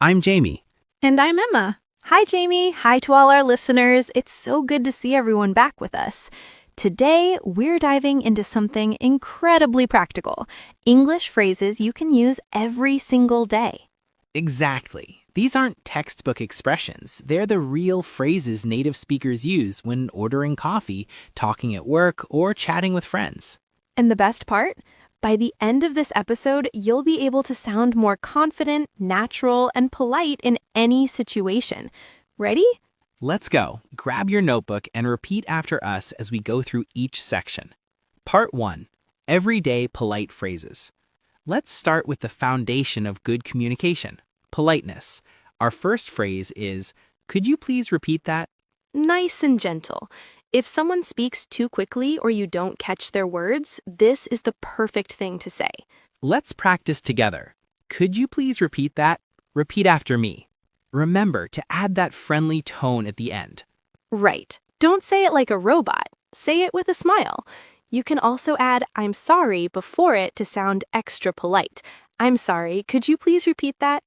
I'm Jamie. And I'm Emma. Hi, Jamie. Hi to all our listeners. It's so good to see everyone back with us. Today, we're diving into something incredibly practical, English phrases you can use every single day. Exactly. These aren't textbook expressions. They're the real phrases native speakers use when ordering coffee, talking at work, or chatting with friends. And the best part? By the end of this episode, you'll be able to sound more confident, natural, and polite in any situation. Ready? Let's go. Grab your notebook and repeat after us as we go through each section. Part 1. Everyday polite phrases. Let's start with the foundation of good communication, politeness. Our first phrase is, could you please repeat that? Nice and gentle. If someone speaks too quickly or you don't catch their words, this is the perfect thing to say. Let's practice together. Could you please repeat that? Repeat after me. Remember to add that friendly tone at the end. Right. Don't say it like a robot. Say it with a smile. You can also add I'm sorry before it to sound extra polite. I'm sorry, could you please repeat that?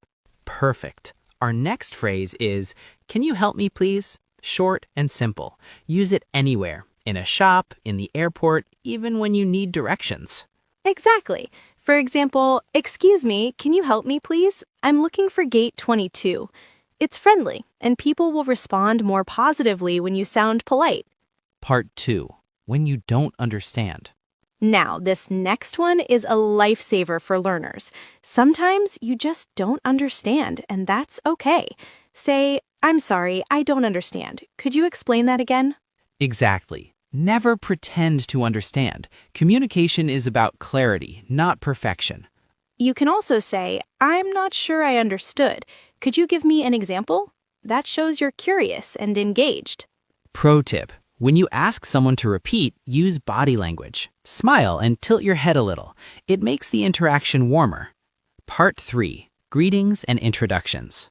Perfect. Our next phrase is, can you help me please? Short and simple. Use it anywhere, in a shop, in the airport, even when you need directions. Exactly. For example, excuse me, can you help me please? I'm looking for gate 22. It's friendly, and people will respond more positively when you sound polite. Part 2. When you don't understand. Now, this next one is a lifesaver for learners. Sometimes you just don't understand, and that's okay. Say, I'm sorry, I don't understand. Could you explain that again? Exactly. Never pretend to understand. Communication is about clarity, not perfection. You can also say, I'm not sure I understood. Could you give me an example? That shows you're curious and engaged. Pro tip. When you ask someone to repeat, use body language. Smile and tilt your head a little. It makes the interaction warmer. Part 3. Greetings and introductions.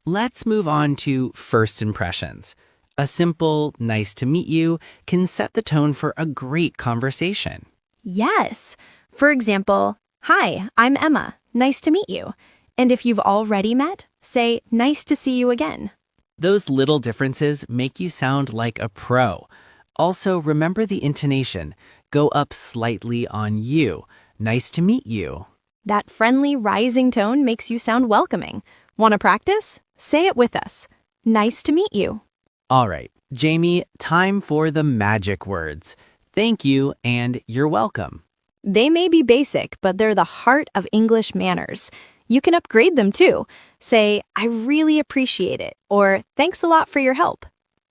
Let's move on to first impressions. A simple, nice to meet you can set the tone for a great conversation. Yes. For example, hi, I'm Emma. Nice to meet you. And if you've already met, say, nice to see you again. Those little differences make you sound like a pro. Also, remember the intonation. Go up slightly on you. Nice to meet you. That friendly, rising tone makes you sound welcoming. Want to practice? Say it with us. Nice to meet you. All right, Jamie, time for the magic words. Thank you and you're welcome. They may be basic, but they're the heart of English manners. You can upgrade them too. Say, I really appreciate it, or thanks a lot for your help.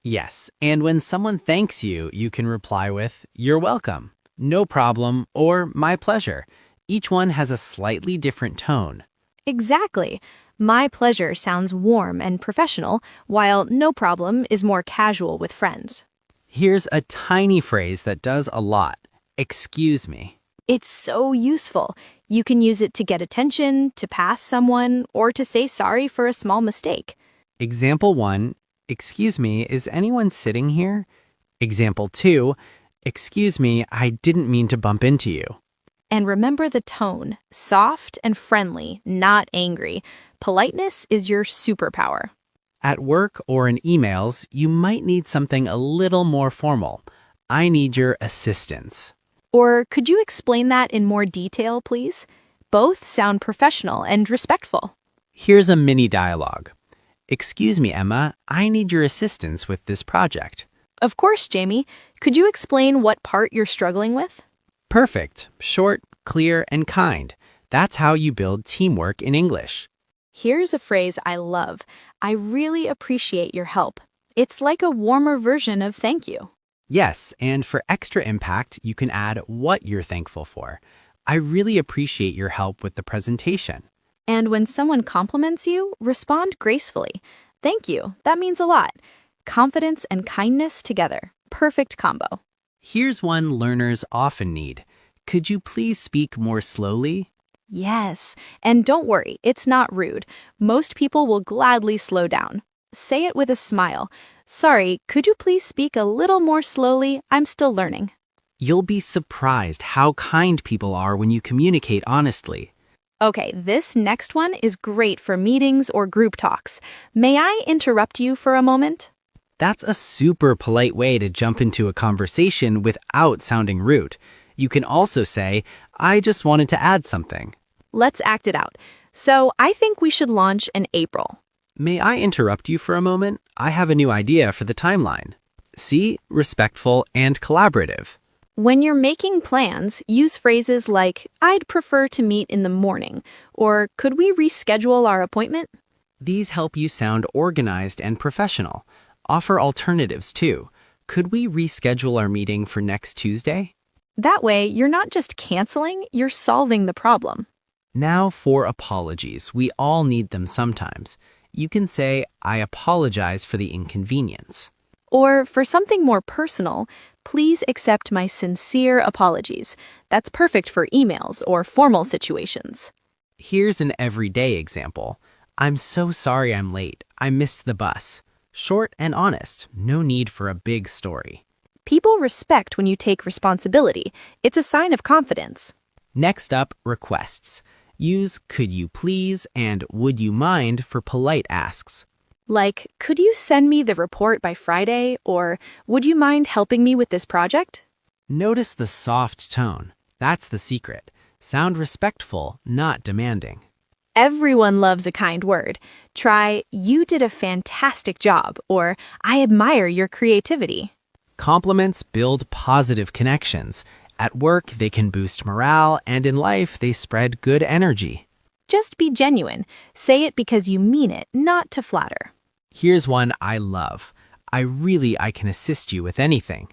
Yes, and when someone thanks you, you can reply with, you're welcome, no problem, or my pleasure. Each one has a slightly different tone. Exactly. My pleasure sounds warm and professional, while no problem is more casual with friends. Here's a tiny phrase that does a lot. Excuse me. It's so useful. You can use it to get attention, to pass someone, or to say sorry for a small mistake. Example 1, excuse me, is anyone sitting here? Example 2, excuse me, I didn't mean to bump into you. And remember the tone, soft and friendly, not angry. Politeness is your superpower. At work or in emails, you might need something a little more formal. I need your assistance. Or could you explain that in more detail, please? Both sound professional and respectful. Here's a mini dialogue. Excuse me, Emma, I need your assistance with this project. Of course, Jamie. Could you explain what part you're struggling with? Perfect. Short, clear, and kind. That's how you build teamwork in English. Here's a phrase I love. I really appreciate your help. It's like a warmer version of thank you. Yes, and for extra impact, you can add what you're thankful for. I really appreciate your help with the presentation. And when someone compliments you, respond gracefully. Thank you. That means a lot. Confidence and kindness together. Perfect combo. Here's one learners often need. Could you please speak more slowly? Yes, and don't worry, it's not rude. Most people will gladly slow down. Say it with a smile. Sorry, could you please speak a little more slowly? I'm still learning. You'll be surprised how kind people are when you communicate honestly. Okay, this next one is great for meetings or group talks. May I interrupt you for a moment? That's a super polite way to jump into a conversation without sounding rude. You can also say, I just wanted to add something. Let's act it out. So I think we should launch in April. May I interrupt you for a moment? I have a new idea for the timeline. See, respectful and collaborative. When you're making plans, use phrases like, I'd prefer to meet in the morning, or could we reschedule our appointment? These help you sound organized and professional. Offer alternatives too. Could we reschedule our meeting for next Tuesday? That way, you're not just canceling, you're solving the problem. Now for apologies. We all need them sometimes. You can say, I apologize for the inconvenience. Or for something more personal, please accept my sincere apologies. That's perfect for emails or formal situations. Here's an everyday example. I'm so sorry I'm late. I missed the bus. Short and honest. No need for a big story. People respect when you take responsibility. It's a sign of confidence. Next up, requests. Use could you please and would you mind for polite asks. Like, could you send me the report by Friday? Or would you mind helping me with this project? Notice the soft tone. That's the secret. Sound respectful, not demanding. Everyone loves a kind word. Try, you did a fantastic job, or I admire your creativity. Compliments build positive connections. At work, they can boost morale, and in life, they spread good energy. Just be genuine. Say it because you mean it, not to flatter. Here's one I love. I can assist you with anything.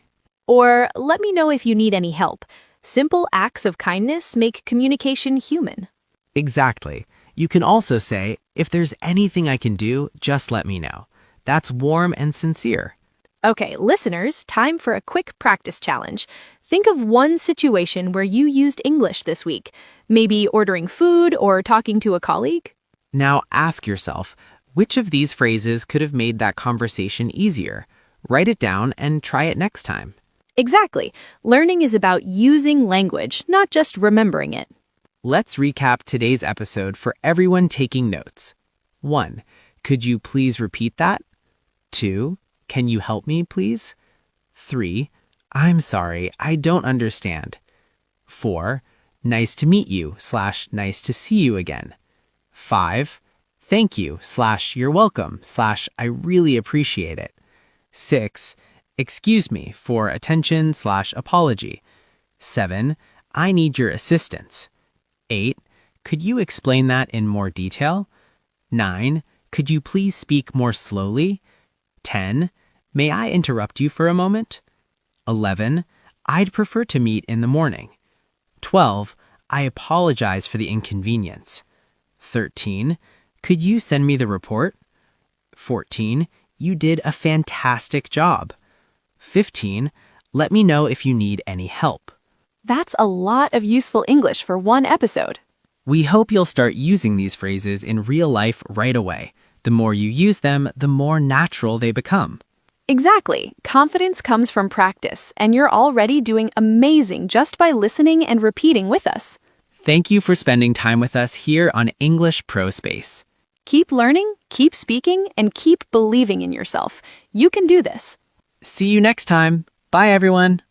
Or let me know if you need any help. Simple acts of kindness make communication human. Exactly. You can also say, if there's anything I can do, just let me know. That's warm and sincere. Okay, listeners, time for a quick practice challenge. Think of one situation where you used English this week. Maybe ordering food or talking to a colleague. Now ask yourself, which of these phrases could have made that conversation easier? Write it down and try it next time. Exactly. Learning is about using language, not just remembering it. Let's recap today's episode for everyone taking notes. 1. Could you please repeat that? 2. Can you help me, please? 3. I'm sorry, I don't understand. 4. Nice to meet you / nice to see you again. 5. Thank you / you're welcome / I really appreciate it. 6. Excuse me for attention / apology. 7. I need your assistance. 8. Could you explain that in more detail? 9. Could you please speak more slowly? 10. May I interrupt you for a moment? 11. I'd prefer to meet in the morning. 12. I apologize for the inconvenience. 13. Could you send me the report? 14. You did a fantastic job. 15. Let me know if you need any help. That's a lot of useful English for one episode. We hope you'll start using these phrases in real life right away. The more you use them, the more natural they become. Exactly. Confidence comes from practice, and you're already doing amazing just by listening and repeating with us. Thank you for spending time with us here on English Pro Space. Keep learning, keep speaking, and keep believing in yourself. You can do this. See you next time. Bye, everyone.